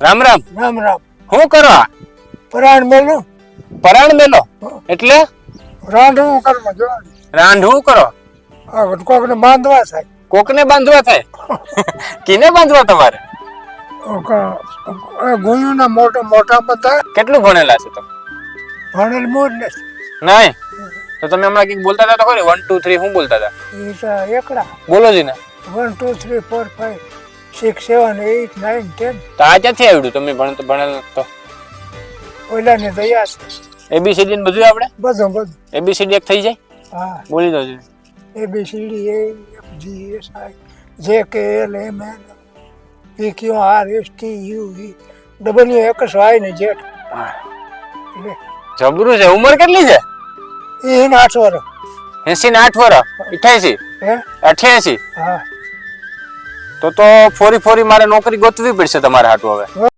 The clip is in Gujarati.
રામ રામ. રામ રામ. શું કરો? પરાણ મેલો પરાણ મેલો એટલે રાંધવું કરવા જો રાંધવું કરો. કોકને બાંધવા થાય. કોકને બાંધવા થાય. કિને બાંધવા તમારે? ગુણ્યુંના મોટા મોટા બધા કેટલું ભણેલા છે તમે? ભણેલ મૂળ ને નહીં તો તમે હમણાં કંઈક બોલતા હતા તો ખરી 1 2 3 શું બોલતા હતા? એ તો એકડા બોલો જી ને. 1 2 3 4 5 6 7 8 9 10 તો આ ક્યાંથી આવડ્યું? તમે ભણેલા તો ઓલાને દયા છે ABCD ને બધું આવડે? બધું બધું ABCD એક થઈ જાય? હા બોલી દો જી. ABCD A F G S I J K L M N P Q R S T U V W X Y ને Z એટલે જબરું છે. ઉંમર કેટલી છે? એને 8 વર્ષ 80 ને 8 વર્ષ 88 હે 88. હા તો ફોરી મારે નોકરી ગોતવી પડશે તમારે હાટું હવે.